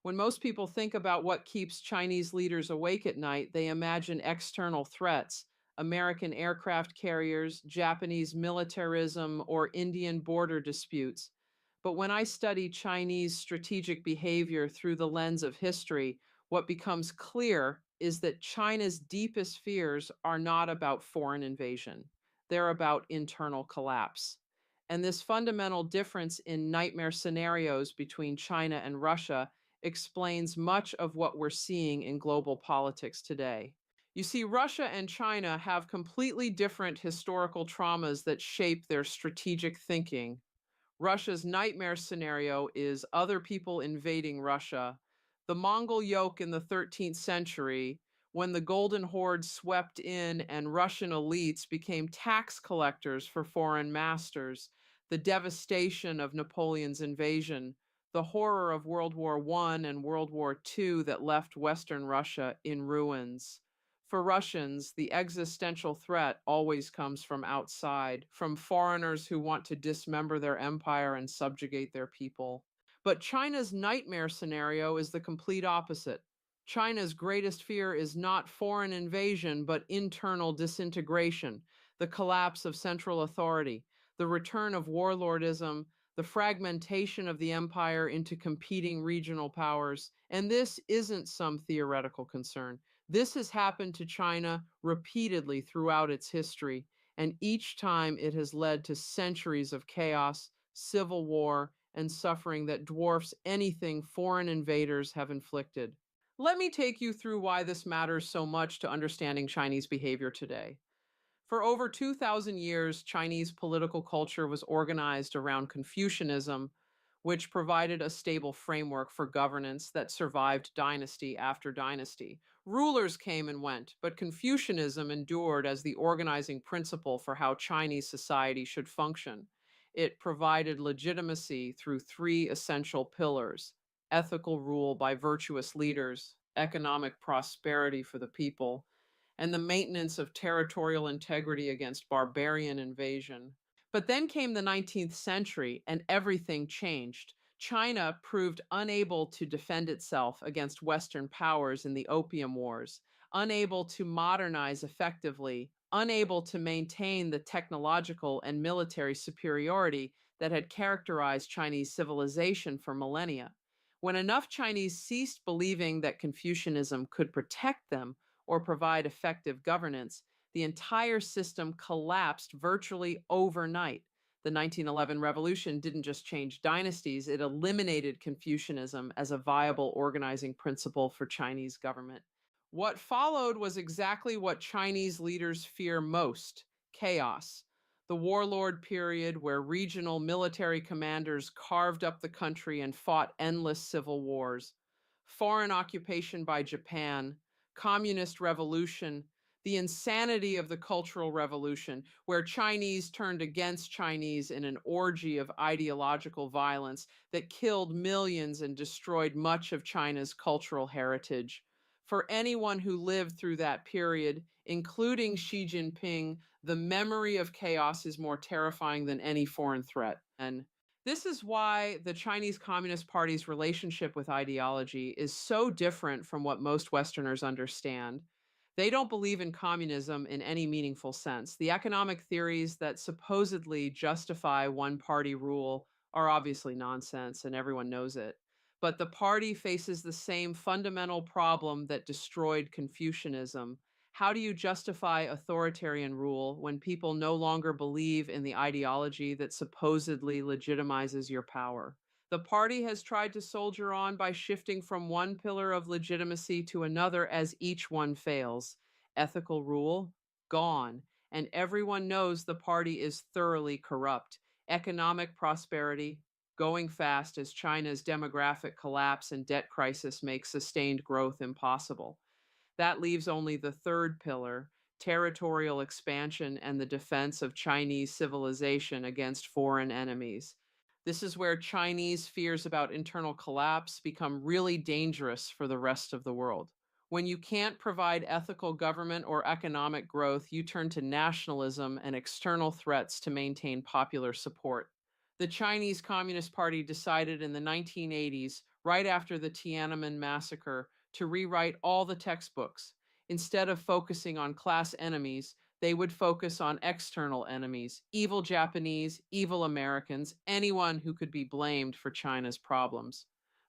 When most people think about what keeps Chinese leaders awake at night, they imagine external threats, American aircraft carriers, Japanese militarism, or Indian border disputes. But when I study Chinese strategic behavior through the lens of history, what becomes clear is that China's deepest fears are not about foreign invasion. They're about internal collapse. And this fundamental difference in nightmare scenarios between China and Russia explains much of what we're seeing in global politics today. You see, Russia and China have completely different historical traumas that shape their strategic thinking. Russia's nightmare scenario is other people invading Russia. The Mongol yoke in the 13th century, when the Golden Horde swept in and Russian elites became tax collectors for foreign masters, the devastation of Napoleon's invasion, the horror of World War I and World War II that left Western Russia in ruins. For Russians, the existential threat always comes from outside, from foreigners who want to dismember their empire and subjugate their people. But China's nightmare scenario is the complete opposite. China's greatest fear is not foreign invasion, but internal disintegration, the collapse of central authority, the return of warlordism, the fragmentation of the empire into competing regional powers. And this isn't some theoretical concern. This has happened to China repeatedly throughout its history, and each time it has led to centuries of chaos, civil war, and suffering that dwarfs anything foreign invaders have inflicted. Let me take you through why this matters so much to understanding Chinese behavior today. For over 2,000 years, Chinese political culture was organized around Confucianism, which provided a stable framework for governance that survived dynasty after dynasty. Rulers came and went, but Confucianism endured as the organizing principle for how Chinese society should function. It provided legitimacy through three essential pillars: ethical rule by virtuous leaders, economic prosperity for the people, and the maintenance of territorial integrity against barbarian invasion. But then came the 19th century and everything changed. China proved unable to defend itself against Western powers in the Opium Wars, unable to modernize effectively, unable to maintain the technological and military superiority that had characterized Chinese civilization for millennia. When enough Chinese ceased believing that Confucianism could protect them or provide effective governance, the entire system collapsed virtually overnight. The 1911 revolution didn't just change dynasties, it eliminated Confucianism as a viable organizing principle for Chinese government. What followed was exactly what Chinese leaders fear most: chaos. The warlord period, where regional military commanders carved up the country and fought endless civil wars. Foreign occupation by Japan, communist revolution, the insanity of the Cultural Revolution, where Chinese turned against Chinese in an orgy of ideological violence that killed millions and destroyed much of China's cultural heritage. For anyone who lived through that period, including Xi Jinping, the memory of chaos is more terrifying than any foreign threat. And this is why the Chinese Communist Party's relationship with ideology is so different from what most Westerners understand. They don't believe in communism in any meaningful sense. The economic theories that supposedly justify one party rule are obviously nonsense, and everyone knows it. But the party faces the same fundamental problem that destroyed Confucianism. How do you justify authoritarian rule when people no longer believe in the ideology that supposedly legitimizes your power? The party has tried to soldier on by shifting from one pillar of legitimacy to another as each one fails. Ethical rule? Gone. And everyone knows the party is thoroughly corrupt. Economic prosperity? Going fast as China's demographic collapse and debt crisis make sustained growth impossible. That leaves only the third pillar: territorial expansion and the defense of Chinese civilization against foreign enemies. This is where Chinese fears about internal collapse become really dangerous for the rest of the world. When you can't provide ethical government or economic growth, you turn to nationalism and external threats to maintain popular support. The Chinese Communist Party decided in the 1980s right after the Tiananmen massacre, to rewrite all the textbooks. Instead of focusing on class enemies, they would focus on external enemies, evil Japanese, evil Americans, anyone who could be blamed for China's problems.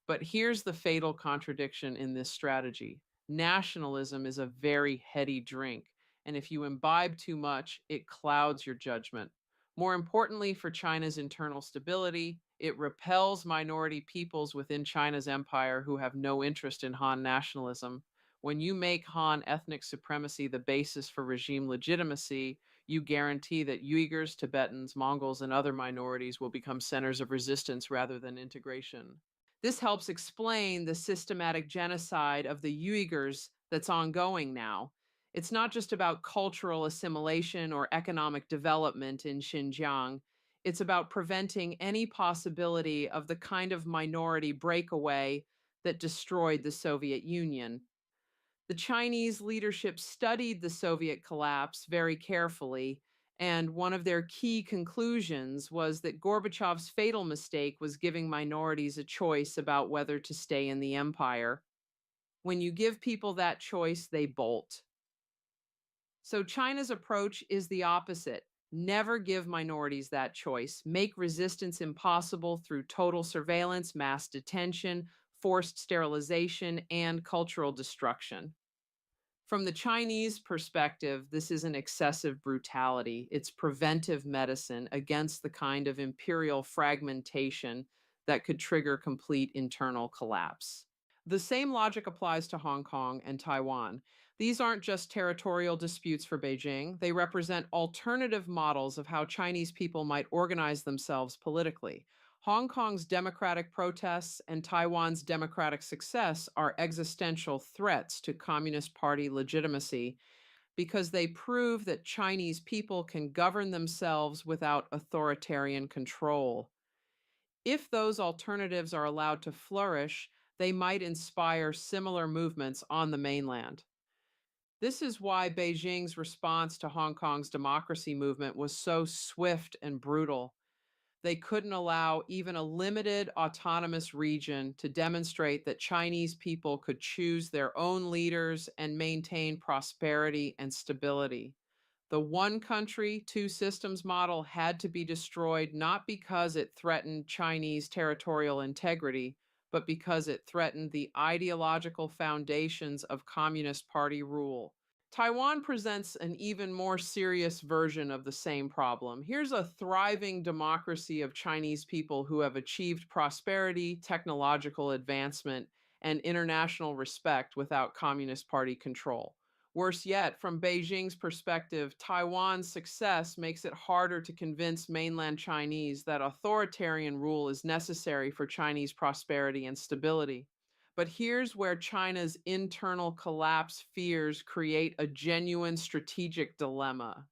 But here's the fatal contradiction in this strategy: nationalism is a very heady drink, and if you imbibe too much, it clouds your judgment. More importantly, for China's internal stability, it repels minority peoples within China's empire who have no interest in Han nationalism. When you make Han ethnic supremacy the basis for regime legitimacy, you guarantee that Uyghurs, Tibetans, Mongols, and other minorities will become centers of resistance rather than integration. This helps explain the systematic genocide of the Uyghurs that's ongoing now. It's not just about cultural assimilation or economic development in Xinjiang. It's about preventing any possibility of the kind of minority breakaway that destroyed the Soviet Union. The Chinese leadership studied the Soviet collapse very carefully, and one of their key conclusions was that Gorbachev's fatal mistake was giving minorities a choice about whether to stay in the empire. When you give people that choice, they bolt. So China's approach is the opposite. Never give minorities that choice. Make resistance impossible through total surveillance, mass detention, forced sterilization, and cultural destruction. From the Chinese perspective, this isn't excessive brutality. It's preventive medicine against the kind of imperial fragmentation that could trigger complete internal collapse. The same logic applies to Hong Kong and Taiwan. These aren't just territorial disputes for Beijing, they represent alternative models of how Chinese people might organize themselves politically. Hong Kong's democratic protests and Taiwan's democratic success are existential threats to Communist Party legitimacy because they prove that Chinese people can govern themselves without authoritarian control. If those alternatives are allowed to flourish, they might inspire similar movements on the mainland. This is why Beijing's response to Hong Kong's democracy movement was so swift and brutal. They couldn't allow even a limited autonomous region to demonstrate that Chinese people could choose their own leaders and maintain prosperity and stability. The one country, two systems model had to be destroyed not because it threatened Chinese territorial integrity, but because it threatened the ideological foundations of Communist Party rule. Taiwan presents an even more serious version of the same problem. Here's a thriving democracy of Chinese people who have achieved prosperity, technological advancement, and international respect without Communist Party control. Worse yet, from Beijing's perspective, Taiwan's success makes it harder to convince mainland Chinese that authoritarian rule is necessary for Chinese prosperity and stability. But here's where China's internal collapse fears create a genuine strategic dilemma.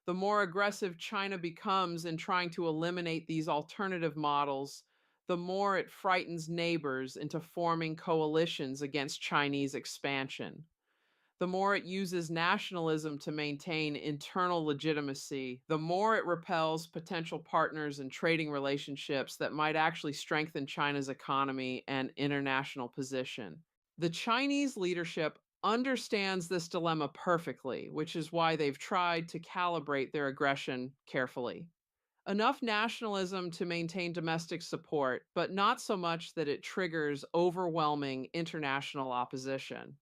The more aggressive China becomes in trying to eliminate these alternative models, the more it frightens neighbors into forming coalitions against Chinese expansion. The more it uses nationalism to maintain internal legitimacy, the more it repels potential partners and trading relationships that might actually strengthen China's economy and international position. The Chinese leadership understands this dilemma perfectly, which is why they've tried to calibrate their aggression carefully. Enough nationalism to maintain domestic support, but not so much that it triggers overwhelming international opposition.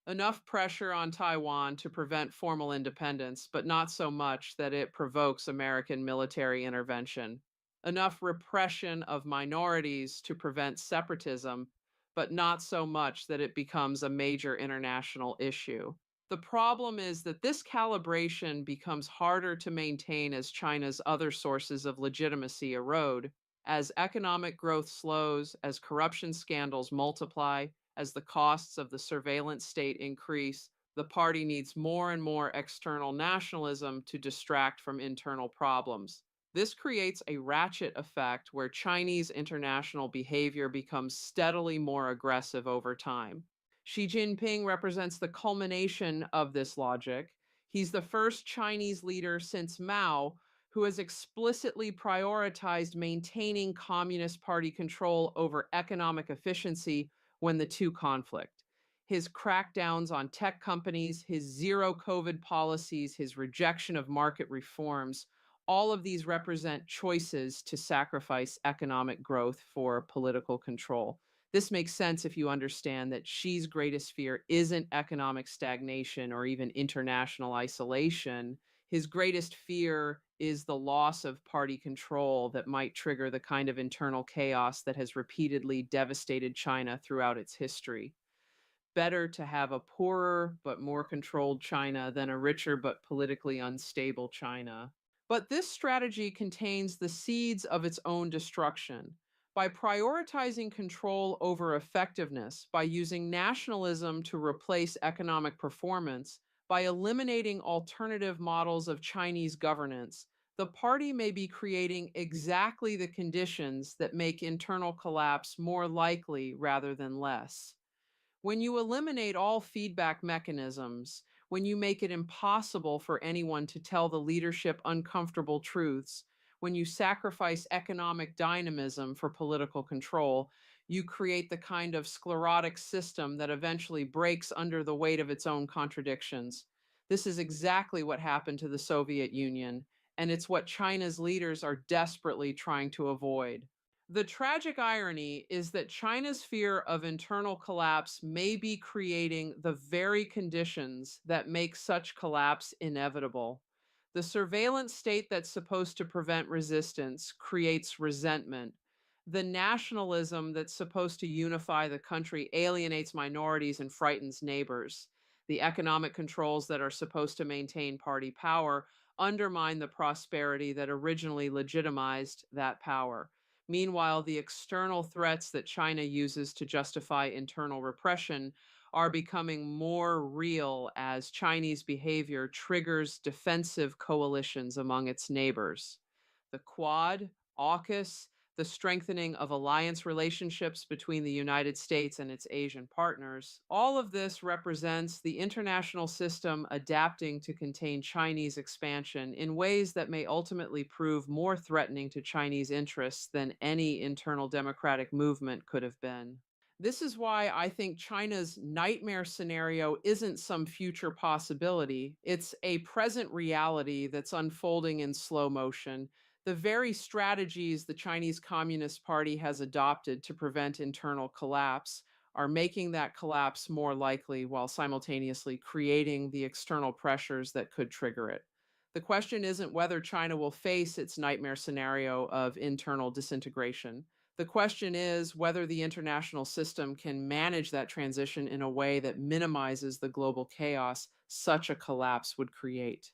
Enough pressure on Taiwan to prevent formal independence, but not so much that it provokes American military intervention. Enough repression of minorities to prevent separatism, but not so much that it becomes a major international issue. The problem is that this calibration becomes harder to maintain as China's other sources of legitimacy erode. As economic growth slows, as corruption scandals multiply, as the costs of the surveillance state increase, the party needs more and more external nationalism to distract from internal problems. This creates a ratchet effect where Chinese international behavior becomes steadily more aggressive over time. Xi Jinping represents the culmination of this logic. He's the first Chinese leader since Mao who has explicitly prioritized maintaining Communist Party control over economic efficiency when the two conflict. His crackdowns on tech companies, his zero COVID policies, his rejection of market reforms, all of these represent choices to sacrifice economic growth for political control. This makes sense if you understand that Xi's greatest fear isn't economic stagnation or even international isolation. His greatest fear is the loss of party control that might trigger the kind of internal chaos that has repeatedly devastated China throughout its history. Better to have a poorer but more controlled China than a richer but politically unstable China. But this strategy contains the seeds of its own destruction. By prioritizing control over effectiveness, by using nationalism to replace economic performance, by eliminating alternative models of Chinese governance, the party may be creating exactly the conditions that make internal collapse more likely rather than less. When you eliminate all feedback mechanisms, when you make it impossible for anyone to tell the leadership uncomfortable truths, when you sacrifice economic dynamism for political control, you create the kind of sclerotic system that eventually breaks under the weight of its own contradictions. This is exactly what happened to the Soviet Union, and it's what China's leaders are desperately trying to avoid. The tragic irony is that China's fear of internal collapse may be creating the very conditions that make such collapse inevitable. The surveillance state that's supposed to prevent resistance creates resentment. The nationalism that's supposed to unify the country alienates minorities and frightens neighbors. The economic controls that are supposed to maintain party power undermine the prosperity that originally legitimized that power. Meanwhile, the external threats that China uses to justify internal repression are becoming more real as Chinese behavior triggers defensive coalitions among its neighbors. The Quad, AUKUS, the strengthening of alliance relationships between the United States and its Asian partners, all of this represents the international system adapting to contain Chinese expansion in ways that may ultimately prove more threatening to Chinese interests than any internal democratic movement could have been. This is why I think China's nightmare scenario isn't some future possibility. It's a present reality that's unfolding in slow motion. The very strategies the Chinese Communist Party has adopted to prevent internal collapse are making that collapse more likely while simultaneously creating the external pressures that could trigger it. The question isn't whether China will face its nightmare scenario of internal disintegration. The question is whether the international system can manage that transition in a way that minimizes the global chaos such a collapse would create.